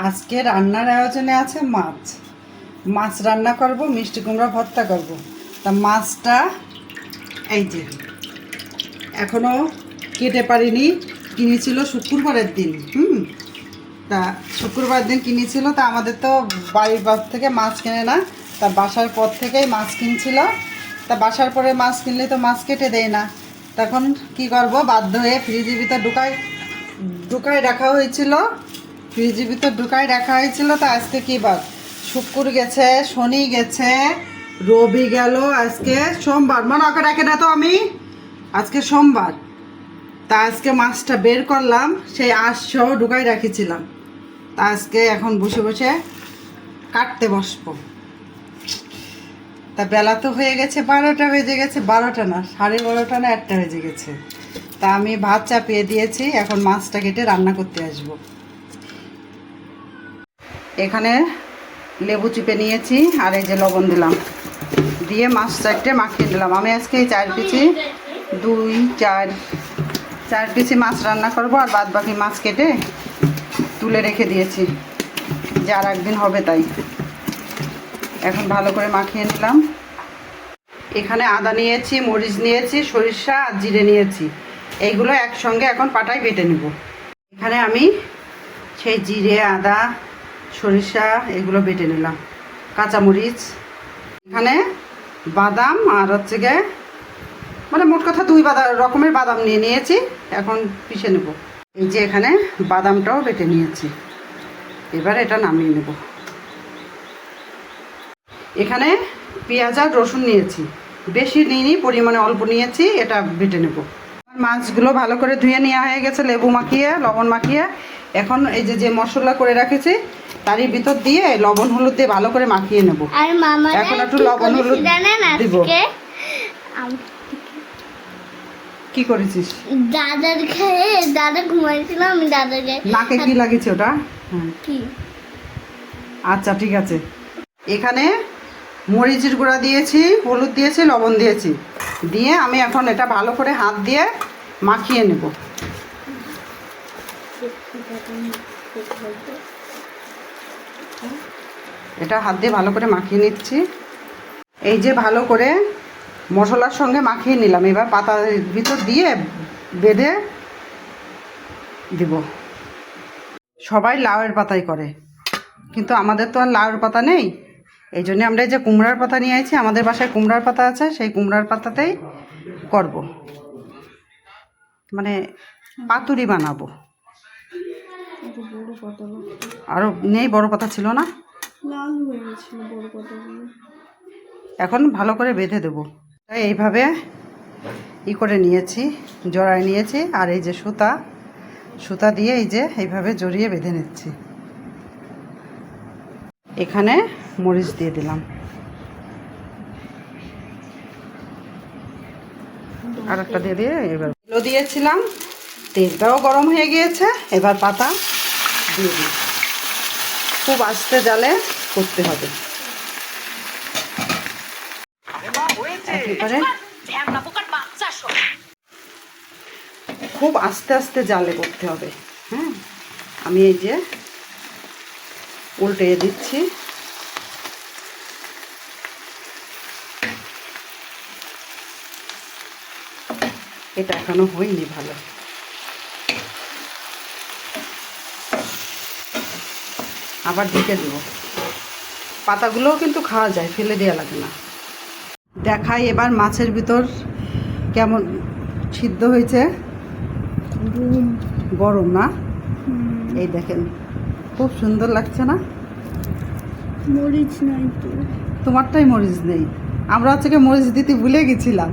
আজকে রান্নার আয়োজনে আছে মাছ। মাছ রান্না করব, মিষ্টি কুমড়া ভর্তা করব। তা মাছটা এই যে এখনও কেটে পারিনি, কিনেছিল শুক্রবারের দিন। তা শুক্রবার দিন কিনেছিল। তা আমাদের তো বাড়ির পর থেকে মাছ কেনে না, তা বাসার পর থেকেই মাছ কিনছিল। তা বাসার পরে মাছ কিনলে তো মাছ কেটে দেয় না, তখন কি করব, বাধ্য হয়ে ফ্রিজের ভিতর ঢুকায় রাখা হয়েছিল। ফ্রিজের ভিতর ঢুকায় রাখা হয়েছিল। তা আজকে কী বার? শুক্র গেছে, শনি গেছে, রবি গেল, আজকে সোমবার। মনে ওকে রাখে না তো আমি, আজকে সোমবার। তা আজকে মাছটা বের করলাম, সেই আঁশসহ ঢুকাই রাখিছিলাম। তা আজকে এখন বসে বসে কাটতে বসবো। তা বেলা তো হয়ে গেছে 12টা বেজে গেছে, 12টা না 12:30 না 1টা বেজে গেছে। তা আমি ভাত চাপিয়ে দিয়েছি, এখন মাছটা কেটে রান্না করতে আসব। এখানে লেবু চিপে নিয়েছি, আর এই যে লবণ দিলাম, দিয়ে মাছ চারটে মাখিয়ে দিলাম। আমি আজকে 4 পিসি 4 পিসি মাছ রান্না করব, আর বাদ বাকি মাছ কেটে তুলে রেখে দিয়েছি, যে আর একদিন হবে তাই। এখন ভালো করে মাখিয়ে নিলাম। এখানে আদা নিয়েছি, মরিচ নিয়েছি, সরিষা আর জিরে নিয়েছি। এইগুলো একসঙ্গে এখন পাটায় বেটে নেব। এখানে আমি সেই জিরে, আদা, সরিষা এগুলো বেটে নিলাম, কাঁচামরিচ। এখানে বাদাম আর হচ্ছে গিয়ে মানে মোট কথা 2 রকমের বাদাম নিয়ে নিয়েছি, এখন পিষে নেব। এই যে এখানে বাদামটাও বেটে নিয়েছি, এবার এটা নামিয়ে নেব। এখানে পেঁয়াজ আর রসুন নিয়েছি, বেশি নিইনি, পরিমাণে অল্প নিয়েছি, এটা বেটে নেব। মাছগুলো ভালো করে ধুয়ে নেওয়া হয়ে গেছে, লেবু মাখিয়ে, লবণ মাখিয়ে। এখন এই যে মশলা করে রেখেছি তারই ভিতর দিয়ে লবণ হলুদ দিয়ে ভালো করে মাখিয়ে নেব। এখন একটু লবণ হলুদ দিব। কি করেছিস? দাদার খেয়ে দাদা ঘুমাইছিল, আমি দাদাকে নাকে কি লাগিয়েছে ওটা? কি? আচ্ছা ঠিক আছে। এখানে মরিচের গুঁড়া দিয়েছি, হলুদ দিয়েছি, লবণ দিয়েছি, দিয়ে আমি এখন এটা ভালো করে হাত দিয়ে মাখিয়ে নেব। এটা হাত দিয়ে ভালো করে মাখিয়ে নিচ্ছি। এই যে ভালো করে মশলার সঙ্গে মাখিয়ে নিলাম, এবার পাতার ভিতর দিয়ে বেঁধে দিব। সবাই লাউয়ের পাতাই করে, কিন্তু আমাদের তো আর লাউয়ের পাতা নেই। এই জন্য আমরা এই যে কুমড়ার পাতা নিয়ে আইছি, আমাদের বাসায় কুমড়ার পাতা আছে, সেই কুমড়ার পাতাতেই করব, মানে পাতুরি বানাবো। আরও নেই, বড় পাতা ছিল না, এখন ভালো করে বেঁধে দেবো। তাই এইভাবে করে নিয়েছি, জড়ায় নিয়েছি, আর এই যে সুতা দিয়ে এই যে এইভাবে জড়িয়ে বেঁধে নিচ্ছি। এখানে মরিচ দিয়ে দিলাম, আর একটা দিয়ে এবার তেলও দিয়েছিলাম, তেলটাও গরম হয়ে গিয়েছে। এবার পাতা দিয়ে দিই, খুব আস্তে জালে করতে হবে। একেবারে খুব আস্তে আস্তে জালে করতে হবে। হ্যাঁ, আমি এই যে উল্টে দিচ্ছি। এটা এখনো হয়নি ভালো, আবার ঢেকে দেব। পাতাগুলোও কিন্তু খাওয়া যায়, ফেলে দেওয়া লাগে না। দেখাই এবার মাছের ভিতর কেমন সিদ্ধ হয়েছে। গরম না? এই দেখেন, খুব সুন্দর লাগছে না? মরিচ নাই তো, তোমারটাই মরিচ নেই। আমরা হচ্ছে মরিচ দিতে ভুলে গেছিলাম।